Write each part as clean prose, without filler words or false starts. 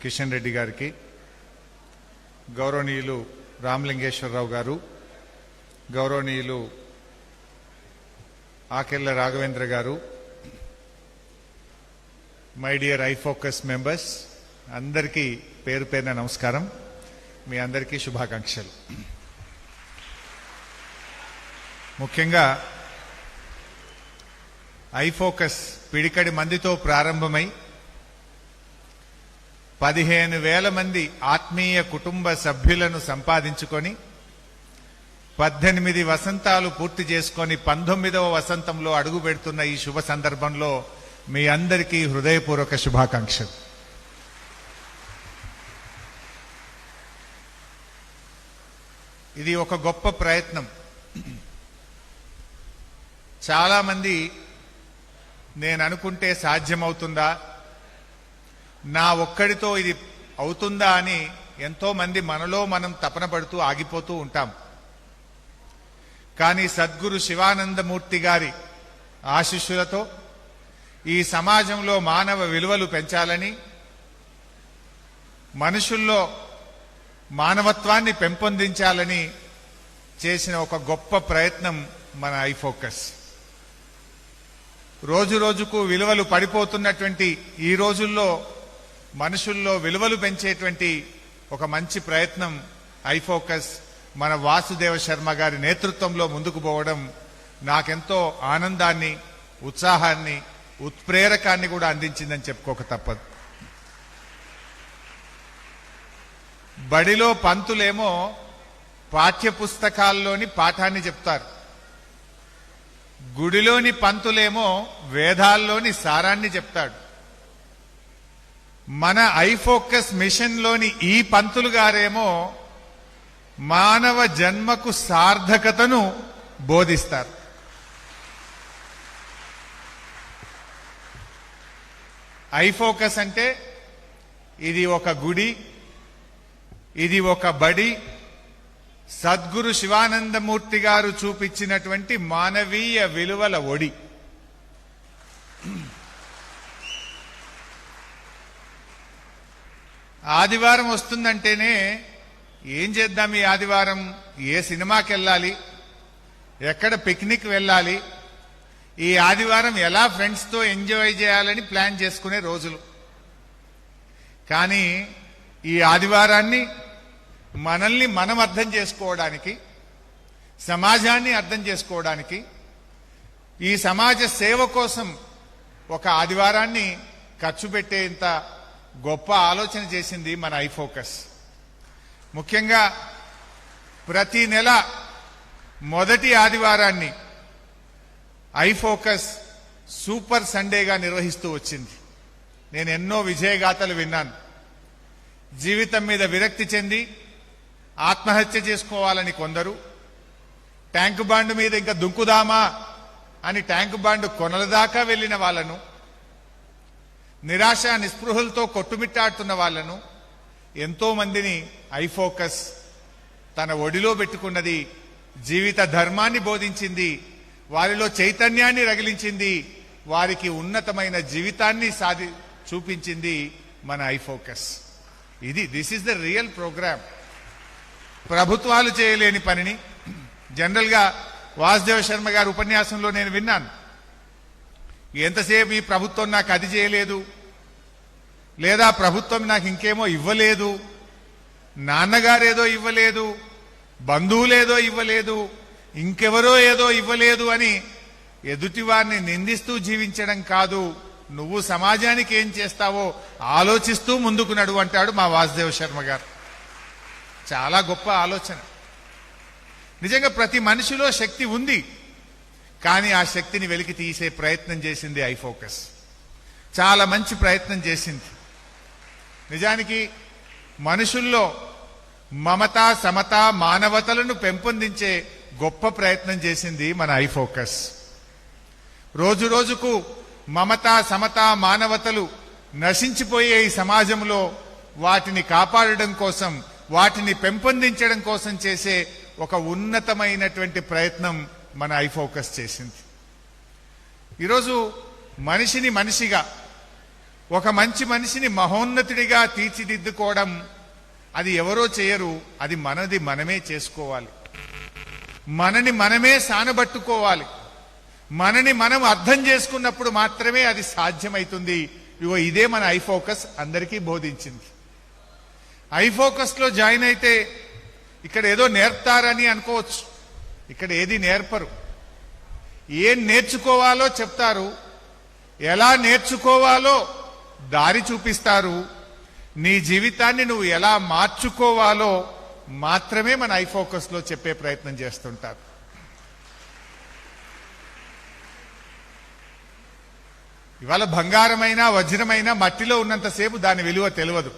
కిషన్ రెడ్డి గారికి, గౌరవనీయులు రామలింగేశ్వరరావు గారు, గౌరవనీయులు ఆకెళ్ల రాఘవేంద్ర గారు, మై డియర్ ఐఫోకస్ మెంబర్స్ అందరికీ పేరు పేరున నమస్కారం. మీ అందరికీ శుభాకాంక్షలు. ముఖ్యంగా ఐఫోకస్ పిడికడి మందితో ప్రారంభమై 15,000 మంది ఆత్మీయ కుటుంబ సభ్యులను సంపాదించుకొని 18 వసంతాలు పూర్తి చేసుకొని 19వ వసంతంలో అడుగు పెడుతున్న ఈ శుభ సందర్భంలో మీ అందరికీ హృదయపూర్వక శుభాకాంక్షలు. ఇది ఒక గొప్ప ప్రయత్నం. చాలామంది నేను అనుకుంటే సాధ్యమవుతుందా, నా ఒక్కడితో ఇది అవుతుందా అని ఎంతో మంది మనలో మనం తపన పడుతూ ఆగిపోతూ ఉంటాం. కానీ సద్గురు శివానందమూర్తి గారి ఆశీస్సులతో ఈ సమాజంలో మానవ విలువలు పెంచాలని, మనుషుల్లో మానవత్వాన్ని పెంపొందించాలని చేసిన ఒక గొప్ప ప్రయత్నం మన ఐఫోకస్. రోజు రోజుకు విలువలు పడిపోతున్నటువంటి ఈ రోజుల్లో మనుషుల్లో విలువలు పెంచేటువంటి ఒక మంచి ప్రయత్నం ఐఫోకస్ మన వాసుదేవ శర్మ గారి నేతృత్వంలో ముందుకు పోవడం నాకెంతో ఆనందాన్ని, ఉత్సాహాన్ని, ఉత్ప్రేరకాన్ని కూడా అందించిందని చెప్పుకోక తప్పదు. బడిలో పంతులేమో పాఠ్యపుస్తకాల్లోని పాఠాన్ని చెప్తారు, గుడిలోని పంతులేమో వేదాల్లోని సారాన్ని చెప్తాడు. మన ఐఫోకస్ మిషన్లోని ఈ పంతులు గారేమో మానవ జన్మకు సార్థకతను బోధిస్తారు. ఐఫోకస్ అంటే ఇది ఒక గుడి, ఇది ఒక బడి, సద్గురు శివానందమూర్తి గారు చూపించినటువంటి మానవీయ విలువల ఒడి. ఆదివారం వస్తుందంటేనే ఏం చేద్దాం, ఈ ఆదివారం ఏ సినిమాకి వెళ్ళాలి, ఎక్కడ పిక్నిక్ వెళ్ళాలి, ఈ ఆదివారం ఎలా ఫ్రెండ్స్తో ఎంజాయ్ చేయాలని ప్లాన్ చేసుకునే రోజులు. కానీ ఈ ఆదివారాన్ని మనల్ని మనం అర్థం చేసుకోవడానికి, సమాజాన్ని అర్థం చేసుకోవడానికి, ఈ సమాజ సేవ కోసం ఒక ఆదివారాన్ని ఖర్చు పెట్టేంత గొప్ప ఆలోచన చేసింది మన ఐఫోకస్. ముఖ్యంగా ప్రతి నెల మొదటి ఆదివారాన్ని ఐఫోకస్ సూపర్ సండేగా నిర్వహిస్తూ వచ్చింది. నేను ఎన్నో విజయగాథలు విన్నాను. జీవితం మీద విరక్తి చెంది ఆత్మహత్య చేసుకోవాలని కొందరు, ట్యాంకు బాండ్ మీద ఇంకా దుంకుదామా అని ట్యాంకు బాండ్ కొనల దాకా వెళ్లిన వాళ్లను, నిరాశ నిస్పృహలతో కొట్టుమిట్టాడుతున్న వాళ్లను, ఎంతో మందిని ఐఫోకస్ తన ఒడిలో పెట్టుకున్నది. జీవిత ధర్మాన్ని బోధించింది, వారిలో చైతన్యాన్ని రగిలించింది, వారికి ఉన్నతమైన జీవితాన్ని చూపించింది మన iFocus. This is the real programme. ప్రభుత్వాలు చేయలేని పనిని జనరల్ గా వాసుదేవ శర్మ గారి ఉపన్యాసంలో నేను విన్నాను. ఎంతసేపు ఈ ప్రభుత్వం నాకు అది చేయలేదు, లేదా ప్రభుత్వం నాకు ఇంకేమో ఇవ్వలేదు, నాన్నగారేదో ఇవ్వలేదు, బంధువులేదో ఇవ్వలేదు, ఇంకెవరో ఏదో ఇవ్వలేదు అని ఎదుటివారిని నిందిస్తూ జీవించడం కాదు, నువ్వు సమాజానికి ఏం చేస్తావో ఆలోచిస్తూ ముందుకు నడువు అంటాడు మా వాసుదేవ శర్మ గారు. చాలా గొప్ప ఆలోచన. నిజంగా ప్రతి మనిషిలో శక్తి ఉంది, కానీ ఆ శక్తిని వెలికి తీసే ప్రయత్నం చేసింది ఐఫోకస్. చాలా మంచి ప్రయత్నం చేసింది. నిజానికి మనుషుల్లో మమత, సమత, మానవతలను పెంపొందించే గొప్ప ప్రయత్నం చేసింది మన ఐఫోకస్. రోజు రోజుకు మమత, సమత, మానవతలు నశించిపోయే ఈ సమాజంలో వాటిని కాపాడడం కోసం, వాటిని పెంపొందించడం కోసం చేసే ఒక ఉన్నతమైనటువంటి ప్రయత్నం మన ఐఫోకస్ చేసింది. ఈరోజు మనిషిని మనిషిగా, ఒక మంచి మనిషిని మహోన్నతుడిగా తీర్చిదిద్దుకోవడం అది ఎవరో చేయరు, అది మనమే చేసుకోవాలి. మనని మనమే సానబట్టుకోవాలి. మనని మనం అర్థం చేసుకున్నప్పుడు మాత్రమే అది సాధ్యమవుతుంది. ఇదే మన ఐఫోకస్ అందరికీ బోధించింది. ఐఫోకస్ లో జాయిన్ అయితే ఇక్కడ ఏదో నేర్పుతారని అనుకోవచ్చు. ఇక్కడ ఏది నేర్పరు. ఏం నేర్చుకోవాలో చెప్తారు, ఎలా నేర్చుకోవాలో దారి చూపిస్తారు. నీ జీవితాన్ని నువ్వు ఎలా మార్చుకోవాలో మాత్రమే మన ఐఫోకస్ లో చెప్పే ప్రయత్నం చేస్తుంటారు. ఇవాళ బంగారమైన వజ్రమైన మట్టిలో ఉన్నంతసేపు దాని విలువ తెలియదు.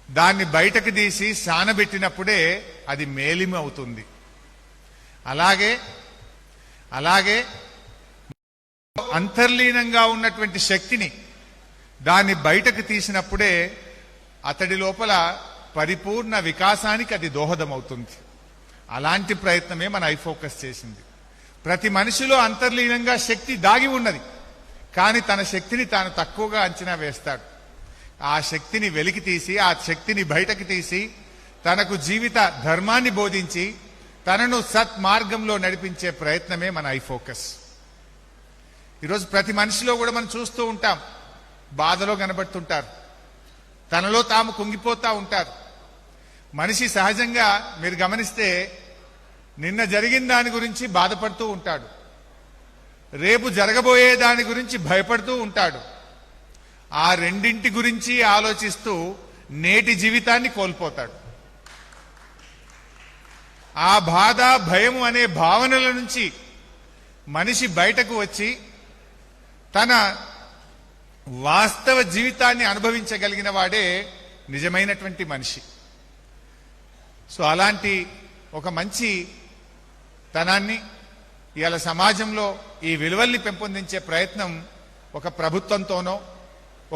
దాన్ని బయటకు తీసి సానబెట్టినప్పుడే అది మేలిమి అవుతుంది. అలాగే అంతర్లీనంగా ఉన్నటువంటి శక్తిని దాన్ని బయటకు తీసినప్పుడే అతడి లోపల పరిపూర్ణ వికాసానికి అది దోహదమవుతుంది. అలాంటి ప్రయత్నమే మన ఐఫోకస్ చేసింది. ప్రతి మనిషిలో అంతర్లీనంగా శక్తి దాగి ఉన్నది, కానీ తన శక్తిని తాను తక్కువగా అంచనా వేస్తాడు. ఆ శక్తిని వెలికి తీసి, ఆ శక్తిని బయటకు తీసి, తనకు జీవిత ధర్మాన్ని బోధించి తనను సత్ మార్గంలో నడిపించే ప్రయత్నమే మన ఐఫోకస్. ఈరోజు ప్రతి మనిషిలో కూడా మనం చూస్తూ ఉంటాం, బాధలో కనబడుతుంటారు, తనలో తాము కుంగిపోతా ఉంటారు. మనిషి సహజంగా మీరు గమనిస్తే నిన్న జరిగిన దాని గురించి బాధపడుతూ ఉంటాడు, రేపు జరగబోయే దాని గురించి భయపడుతూ ఉంటాడు. ఆ రెండింటి గురించి ఆలోచిస్తూ నేటి జీవితాన్ని కోల్పోతాడు. ఆ బాధ భయం అనే భావనల నుంచి మనిషి బయటకు వచ్చి తన వాస్తవ జీవితాన్ని అనుభవించగలిగిన వాడే నిజమైనటువంటి మనిషి. సో అలాంటి ఒక మంచి తనాన్ని ఇవాళ సమాజంలో ఈ విలువల్ని పెంపొందించే ప్రయత్నం ఒక ప్రభుత్వంతోనో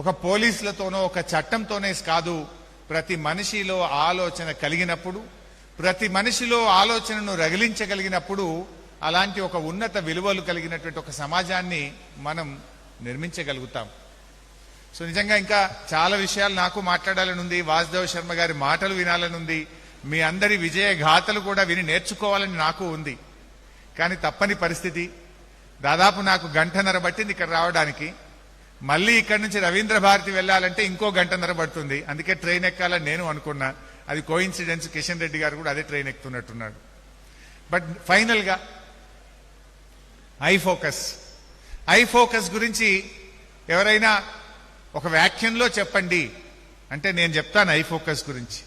ఒక పోలీసులతోనో ఒక చట్టంతోనే కాదు, ప్రతి మనిషిలో ఆలోచన కలిగినప్పుడు, ప్రతి మనిషిలో ఆలోచనను రగిలించగలిగినప్పుడు అలాంటి ఒక ఉన్నత విలువలు కలిగినటువంటి ఒక సమాజాన్ని మనం నిర్మించగలుగుతాం. సో నిజంగా ఇంకా చాలా విషయాలు నాకు మాట్లాడాలని ఉంది, వాసుదేవ్ శర్మ గారి మాటలు వినాలని ఉంది, మీ అందరి విజయ గాథలు కూడా విని నేర్చుకోవాలని నాకు ఉంది. కానీ తప్పని పరిస్థితి. దాదాపు నాకు గంటన్నర పట్టింది ఇక్కడ రావడానికి. మళ్ళీ ఇక్కడి నుంచి రవీంద్ర భారతి వెళ్ళాలంటే ఇంకో గంటన్నర పడుతుంది. అందుకే ట్రైన్ ఎక్కాలని నేను అనుకున్నా. అది కోఇన్సిడెన్స్, కిషన్ రెడ్డి గారు కూడా అదే ట్రైన్ ఎక్కుతున్నట్టున్నాడు. బట్ ఫైనల్ గా ఐఫోకస్ గురించి ఎవరైనా ఒక వ్యాఖ్యంలో చెప్పండి అంటే నేను చెప్తాను. ఐఫోకస్ గురించి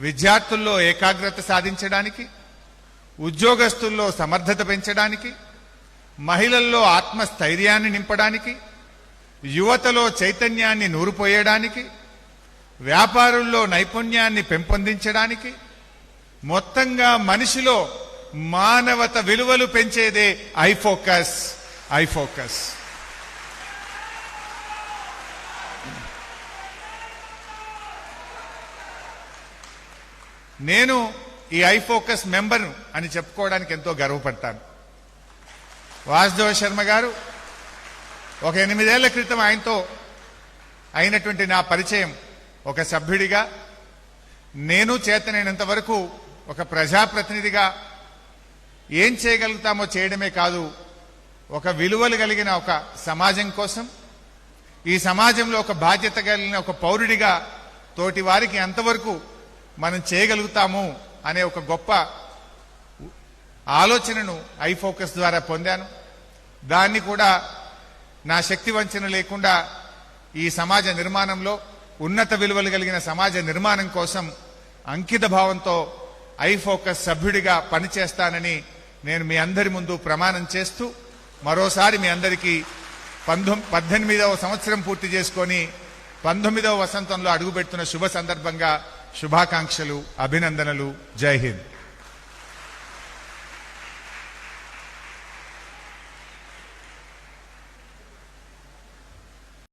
విద్యార్థుల్లో ఏకాగ్రత సాధించడానికి, ఉద్యోగస్తుల్లో సమర్థత పెంచడానికి, మహిళల్లో ఆత్మస్థైర్యాన్ని నింపడానికి, యువతలో చైతన్యాన్ని నూరుపోయడానికి, వ్యాపారుల్లో నైపుణ్యాన్ని పెంపొందించడానికి, మొత్తంగా మనిషిలో మానవత విలువలు పెంచేదే ఐఫోకస్. నేను ఈ ఐఫోకస్ మెంబర్ అని చెప్పుకోవడానికి ఎంతో గర్వపడతాను. వాసుదేవ శర్మ గారు ఒక 8 ఏళ్ల క్రితం ఆయనతో అయినటువంటి నా పరిచయం ఒక సభ్యుడిగా, నేను చేతనైనంత వరకు ఒక ప్రజాప్రతినిధిగా ఏం చేయగలుగుతామో చేయడమే కాదు, ఒక విలువలు కలిగిన ఒక సమాజం కోసం, ఈ సమాజంలో ఒక బాధ్యత కలిగిన ఒక పౌరుడిగా తోటి వారికి ఎంతవరకు మనం చేయగలుగుతాము అనే ఒక గొప్ప ఆలోచనను ఐఫోకస్ ద్వారా పొందాను. దాన్ని కూడా నా శక్తి వంచన లేకుండా ఈ సమాజ నిర్మాణంలో, ఉన్నత విలువలు కలిగిన సమాజ నిర్మాణం కోసం అంకిత భావంతో ఐఫోకస్ సభ్యుడిగా పనిచేస్తానని నేను మీ అందరి ముందు ప్రమాణం చేస్తూ, మరోసారి మీ అందరికీ 18వ సంవత్సరం పూర్తి చేసుకొని 19వ వసంతంలో అడుగుపెడుతున్న శుభ సందర్భంగా శుభాకాంక్షలు, అభినందనలు. జై హింద్.